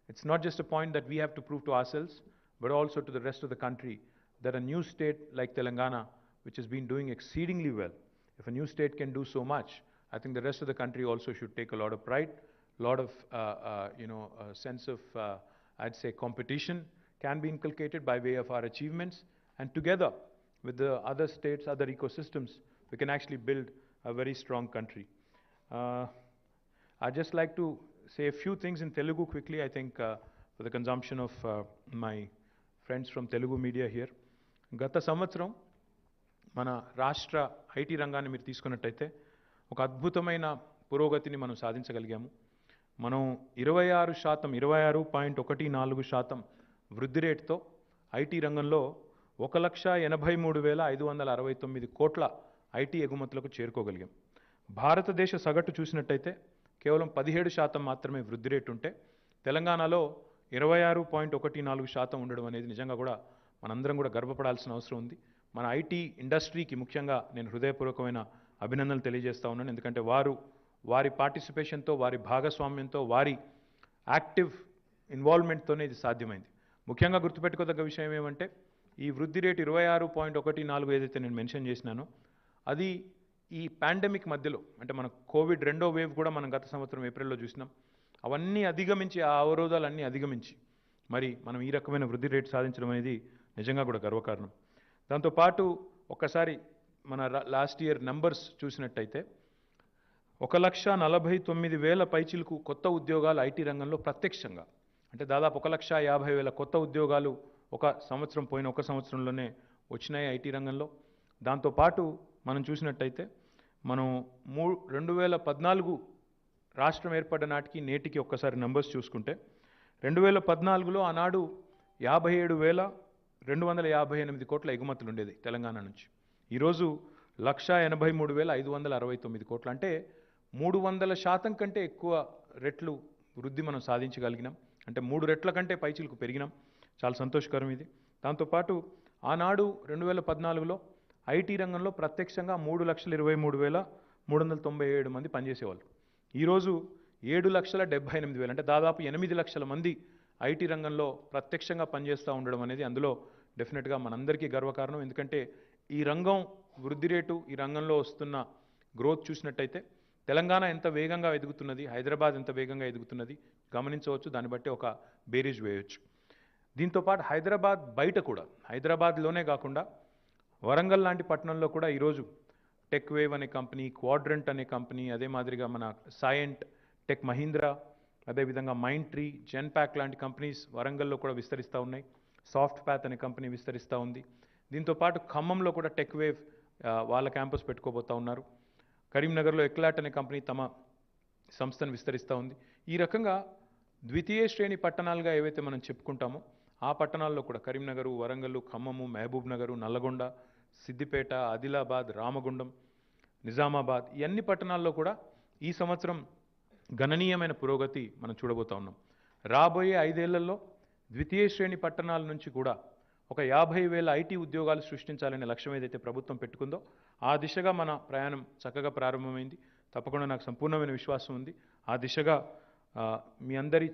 Speaker 3: It's not just a point that we have to prove to ourselves, but also to the rest of the country, that a new state like Telangana, which has been doing exceedingly well, if a new state can do so much, I think the rest of the country also should take a lot of pride, a lot of, a sense of, I'd say, competition can be inculcated by way of our achievements. And together with the other states, other ecosystems, we can actually build a very strong country. I'd just like to say a few things in Telugu quickly, I think, for the consumption of my friends from Telugu media here. Gata samvatsaram, మన రాష్ట్ర IT రంగాన్ని మీరు తీసుకున్నట్టయితే ఒక అద్భుతమైన పురోగతిని మనం సాధించగలిగాము. మనం 26.14% వృద్ధి రేటుతో ఐటీ రంగంలో 1,83,569 కోట్ల ఐటీ ఎగుమతులకు చేరుకోగలిగాం. భారతదేశ సగటు చూసినట్టయితే కేవలం 17% మాత్రమే వృద్ధి రేటు ఉంటే తెలంగాణలో 26.14% ఉండడం అనేది నిజంగా కూడా మనందరం కూడా గర్వపడాల్సిన అవసరం ఉంది. మన ఐటీ ఇండస్ట్రీకి ముఖ్యంగా నేను హృదయపూర్వకమైన అభినందనలు తెలియజేస్తా ఉన్నాను. ఎందుకంటే వారి పార్టిసిపేషన్తో, వారి భాగస్వామ్యంతో, వారి యాక్టివ్ ఇన్వాల్వ్మెంట్తోనే ఇది సాధ్యమైంది. ముఖ్యంగా గుర్తుపెట్టుకోదగ్గ విషయం ఏమంటే ఈ వృద్ధి రేటు 26.14 ఏదైతే నేను మెన్షన్ చేసినానో అది ఈ పాండమిక్ మధ్యలో, అంటే మన కోవిడ్ 2వ వేవ్ కూడా మనం గత సంవత్సరం ఏప్రిల్లో చూసినాం. అవన్నీ అధిగమించి, ఆ అవరోధాలన్నీ అధిగమించి మరి మనం ఈ రకమైన వృద్ధి రేటు సాధించడం అనేది నిజంగా కూడా గర్వకారణం. దాంతోపాటు ఒక్కసారి మన లాస్ట్ ఇయర్ నంబర్స్ చూసినట్టయితే 1,49,000 పైచిలకు కొత్త ఉద్యోగాలు ఐటీ రంగంలో ప్రత్యక్షంగా, అంటే దాదాపు 1,50,000 కొత్త ఉద్యోగాలు ఒక సంవత్సరంలోనే వచ్చినాయి ఐటీ రంగంలో. దాంతోపాటు మనం చూసినట్టయితే మనం 2014 రాష్ట్రం ఏర్పడ్డ నాటికి నేటికి ఒక్కసారి నంబర్స్ చూసుకుంటే 2014లో ఆనాడు 258 కోట్ల ఎగుమతులు ఉండేది తెలంగాణ నుంచి. ఈరోజు 1,83,569 కోట్లు, అంటే 300% కంటే ఎక్కువ రెట్లు వృద్ధి మనం సాధించగలిగినాం. అంటే 3 రెట్ల కంటే పైచిలకు పెరిగినాం. చాలా సంతోషకరం ఇది. దాంతోపాటు ఆనాడు 2014లో ఐటీ రంగంలో ప్రత్యక్షంగా 3,23,397 మంది పనిచేసేవాళ్ళు. ఈరోజు 7,78,000, అంటే దాదాపు 8 లక్షల మంది ఐటీ రంగంలో ప్రత్యక్షంగా పనిచేస్తూ ఉండడం అనేది అందులో డెఫినెట్గా మనందరికీ గర్వకారణం. ఎందుకంటే ఈ రంగం వృద్ధి రేటు, ఈ రంగంలో వస్తున్న గ్రోత్ చూసినట్టయితే తెలంగాణ ఎంత వేగంగా ఎదుగుతున్నది, హైదరాబాద్ ఎంత వేగంగా ఎదుగుతున్నది గమనించవచ్చు. దాన్ని బట్టి ఒక బేరీజ్ వేయవచ్చు. దీంతోపాటు హైదరాబాద్ బయట కూడా, హైదరాబాద్లోనే కాకుండా వరంగల్ లాంటి పట్టణంలో కూడా ఈరోజు టెక్ వేవ్ అనే కంపెనీ, క్వాడ్రంట్ అనే కంపెనీ, అదే మాదిరిగా మన సైంట్, టెక్ మహీంద్రా, అదేవిధంగా మైండ్ ట్రీ, జెన్పాక్ లాంటి కంపెనీస్ వరంగల్లో కూడా విస్తరిస్తూ ఉన్నాయి. సాఫ్ట్ ప్యాత్ అనే కంపెనీ విస్తరిస్తూ ఉంది. దీంతోపాటు ఖమ్మంలో కూడా టెక్ వేవ్ వాళ్ళ క్యాంపస్ పెట్టుకోబోతూ ఉన్నారు. కరీంనగర్లో ఎక్లాట్ అనే కంపెనీ తమ సంస్థను విస్తరిస్తూ ఉంది. ఈ రకంగా ద్వితీయ శ్రేణి పట్టణాలుగా ఏవైతే మనం చెప్పుకుంటామో ఆ పట్టణాల్లో కూడా కరీంనగరు, వరంగల్, ఖమ్మము, మహబూబ్ నగరు, నల్లగొండ, సిద్దిపేట, ఆదిలాబాద్, రామగుండం, నిజామాబాద్, ఈ అన్ని పట్టణాల్లో కూడా ఈ సంవత్సరం గణనీయమైన పురోగతి మనం చూడబోతా ఉన్నాం. రాబోయే 5 ఏళ్లలో ద్వితీయ శ్రేణి పట్టణాల నుంచి కూడా ఒక 50,000 ఐటీ ఉద్యోగాలు సృష్టించాలనే లక్ష్యం ఏదైతే ప్రభుత్వం పెట్టుకుందో ఆ దిశగా మన ప్రయాణం చక్కగా ప్రారంభమైంది. తప్పకుండా నాకు సంపూర్ణమైన విశ్వాసం ఉంది. ఆ దిశగా మీ అందరి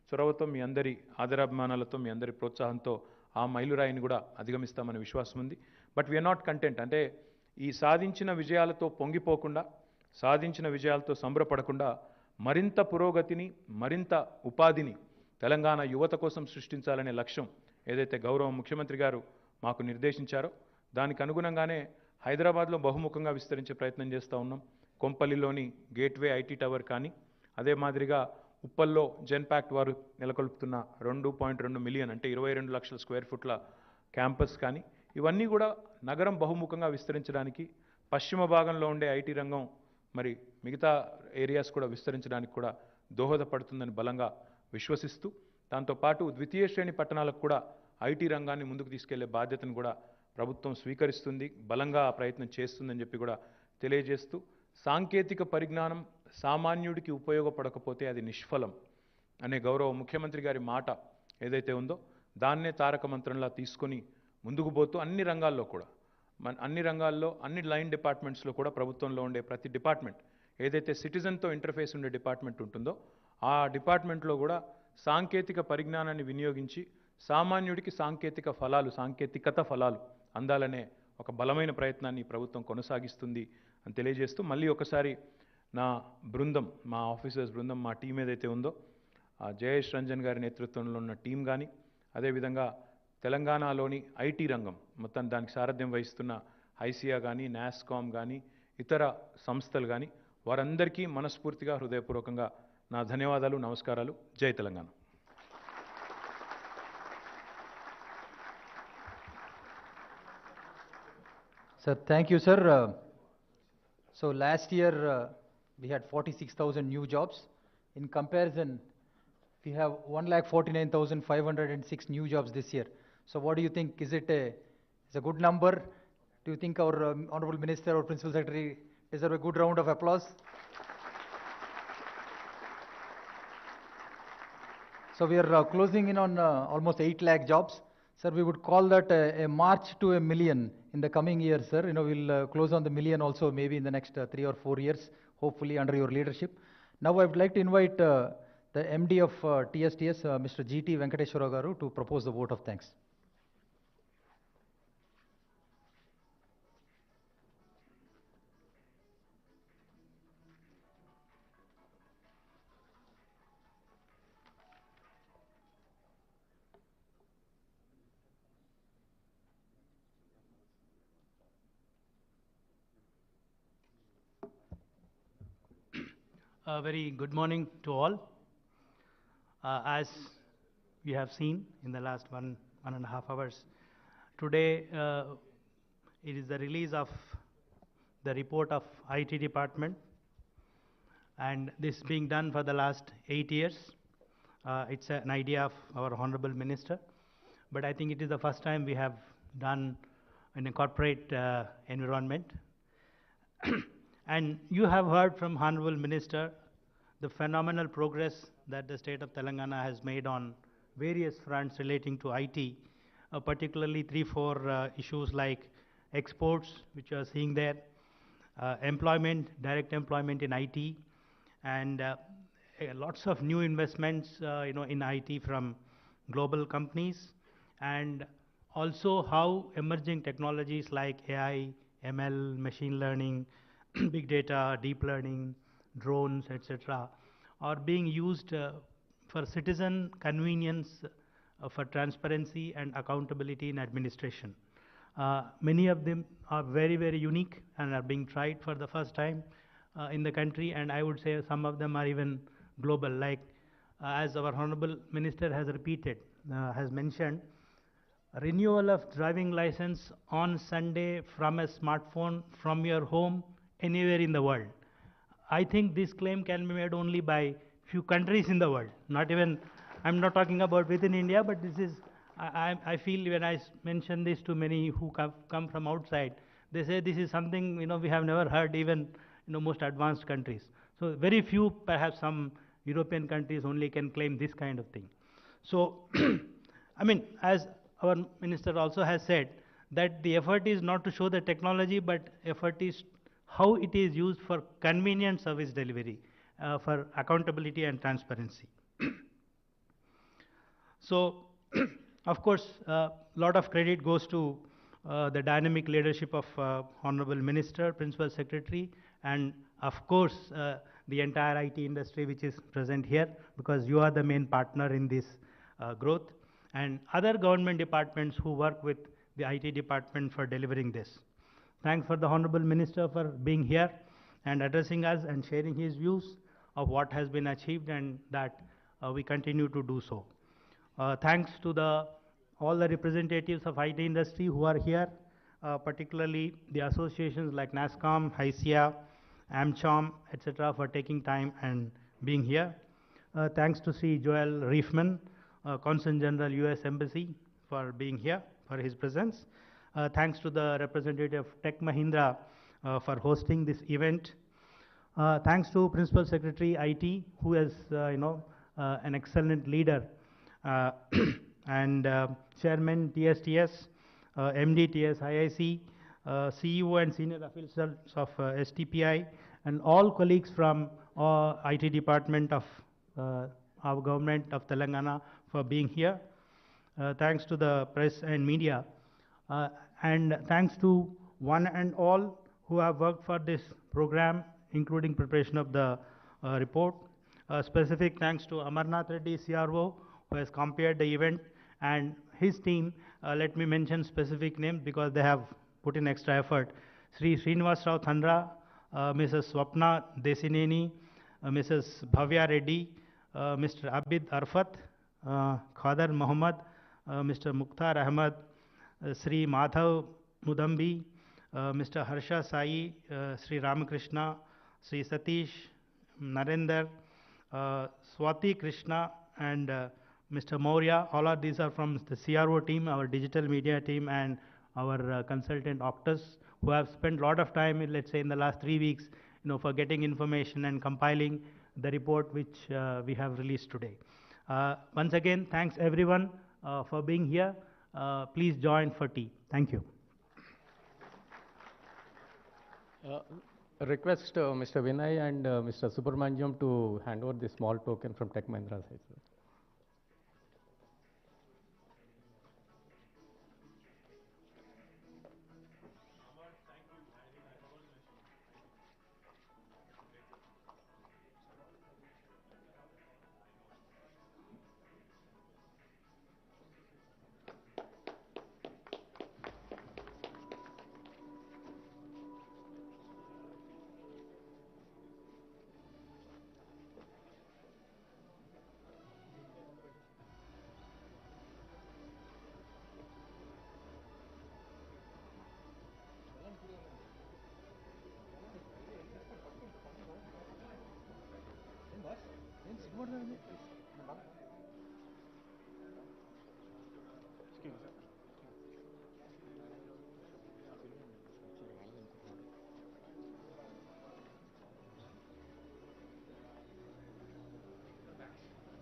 Speaker 3: చొరవతో, మీ అందరి ఆదరాభిమానాలతో, మీ అందరి ప్రోత్సాహంతో ఆ మైలురాయిని కూడా అధిగమిస్తామనే విశ్వాసం ఉంది. But we are not content. అంటే ఈ సాధించిన విజయాలతో పొంగిపోకుండా, సాధించిన విజయాలతో సంబరపడకుండా మరింత పురోగతిని, మరింత ఉపాధిని తెలంగాణ యువత కోసం సృష్టించాలనే లక్ష్యం ఏదైతే గౌరవ ముఖ్యమంత్రి గారు మాకు నిర్దేశించారో దానికి అనుగుణంగానే హైదరాబాద్లో బహుముఖంగా విస్తరించే ప్రయత్నం చేస్తూ ఉన్నాం. కొంపల్లిలోని గేట్వే ఐటీ టవర్ కానీ, అదే మాదిరిగా ఉప్పల్లో జెన్పాక్ట్ వారు నెలకొల్పుతున్న 2.2 మిలియన్, అంటే 22 లక్షల స్క్వేర్ ఫుట్ల క్యాంపస్ కానీ, ఇవన్నీ కూడా నగరం బహుముఖంగా విస్తరించడానికి, పశ్చిమ భాగంలో ఉండే ఐటీ రంగం మరి మిగతా ఏరియాస్ కూడా విస్తరించడానికి కూడా దోహదపడుతుందని బలంగా విశ్వసిస్తూ, దాంతోపాటు ద్వితీయ శ్రేణి పట్టణాలకు కూడా ఐటీ రంగాన్ని ముందుకు తీసుకెళ్లే బాధ్యతను కూడా ప్రభుత్వం స్వీకరిస్తుంది, బలంగా ఆ ప్రయత్నం చేస్తుందని చెప్పి కూడా తెలియజేస్తూ, సాంకేతిక పరిజ్ఞానం సామాన్యుడికి ఉపయోగపడకపోతే అది నిష్ఫలం అనే గౌరవ ముఖ్యమంత్రి గారి మాట ఏదైతే ఉందో దాన్నే తారక మంత్రంలా తీసుకొని ముందుకు పోతూ అన్ని రంగాల్లో కూడా, అన్ని రంగాల్లో, అన్ని లైన్ డిపార్ట్మెంట్స్లో కూడా ప్రభుత్వంలో ఉండే ప్రతి డిపార్ట్మెంట్ ఏదైతే సిటిజన్తో ఇంటర్ఫేస్ ఉండే డిపార్ట్మెంట్ ఉంటుందో ఆ డిపార్ట్మెంట్లో కూడా సాంకేతిక పరిజ్ఞానాన్ని వినియోగించి సామాన్యుడికి సాంకేతికత ఫలాలు అందాలనే ఒక బలమైన ప్రయత్నాన్ని ప్రభుత్వం కొనసాగిస్తుంది అని తెలియజేస్తూ, మళ్ళీ ఒకసారి నా బృందం, మా ఆఫీసర్స్ బృందం, మా టీం ఏదైతే ఉందో ఆ జయేష్ రంజన్ గారి నేతృత్వంలో ఉన్న టీం కానీ, అదేవిధంగా తెలంగాణలోని ఐటీ రంగం మొత్తం దానికి సారథ్యం వహిస్తున్న ఐసియా కానీ, నాస్కామ్ కానీ, ఇతర సంస్థలు కానీ, వారందరికీ మనస్ఫూర్తిగా హృదయపూర్వకంగా నా ధన్యవాదాలు, నమస్కారాలు. జై Telangana.
Speaker 2: Sir, thank you, sir. So last year we had 46,000 new jobs. In comparison, we have 1,49,506 new jobs this year. So what do you think? Is it a good number? Do you think our Honorable Minister or Principal Secretary deserve a good round of applause? So we are closing in on almost 8 lakh jobs. Sir, we would call that a march to a million in the coming years, sir. We'll close on the million also maybe in the next 3 or 4 years, hopefully under your leadership. Now I would like to invite the MD of TSTS, Mr. 𝗝𝗺𝗺𝗃𝗁 to propose the vote of thanks.
Speaker 4: A very good morning to all. As we have seen in the last one and a half hours, today it is the release of the report of IT department, and this being done for the last 8 years. It's an idea of our Honorable Minister. but I think it is the first time we have done in a corporate environment. And you have heard from Honorable Minister the phenomenal progress that the state of Telangana has made on various fronts relating to IT, particularly 3-4 issues like exports, which you are seeing there, employment, direct employment in IT, and lots of new investments, in IT from global companies, and also how emerging technologies like AI, ML, machine learning, big data, deep learning, drones, etc., are being used for citizen convenience, for transparency and accountability in administration. Many of them are very, very unique and are being tried for the first time in the country, and I would say some of them are even global, like as our Honorable Minister has repeated, has mentioned, renewal of driving license on Sunday from a smartphone from your home anywhere in the world. I think this claim can be made only by few countries in the world, not even, I'm not talking about within India, but this is, I feel when I mention this to many who come from outside, they say this is something, we have never heard even, most advanced countries. So very few, perhaps some European countries only can claim this kind of thing. So, I mean, as our minister also has said, that the effort is not to show the technology, but effort is how it is used for convenient service delivery, for accountability and transparency. So, of course, a lot of credit goes to the dynamic leadership of Honorable Minister, Principal Secretary, and of course, the entire IT industry which is present here, because you are the main partner in this growth, and other government departments who work with the IT department for delivering this. Thanks for the Honorable Minister for being here and addressing us and sharing his views of what has been achieved, and that we continue to do so. Thanks to all the representatives of IT industry who are here, particularly the associations like NASSCOM, HYSIA, AmCham, etc., for taking time and being here. Thanks to Sri Joel Reifman, Consul General US Embassy, for being here, for his presence. Thanks to the representative of Tech Mahindra for hosting this event. Thanks to Principal Secretary IT, who is an excellent leader, and Chairman TSTS, MD TS IIC, CEO and senior officials of STPI, and all colleagues from IT department of our government of Telangana for being here. Thanks to the press and media, and thanks to one and all who have worked for this program, including preparation of the report. Specific thanks to Amarnath Reddy, CRO, who has compared the event, and his team. Let me mention specific names because they have put in extra effort. Sri Srinivas Rao Thandra, Mrs. Swapna Desineni, Mrs. Bhavya Reddy, Mr. 𝗟𝗶𝗃𝗃𝗁, Khadar Muhammad, Mr. Mukhtar Ahmed, Sri Madhav Mudambi, Mr. Harsha Sai, Sri Ramakrishna, Sri Satish, Narendra, Swati Krishna, and Mr. Maurya. All of these are from the CRO team, our digital media team, and our consultant Octus, who have spent a lot of time, let's say in the last 3 weeks, for getting information and compiling the report which we have released today. Once again, thanks everyone for being here. Please join for tea. Thank you.
Speaker 5: Request Mr. Vinay and Mr. Subramaniam to hand over the small token from Tech Mahindra side, sir.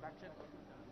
Speaker 2: fact check.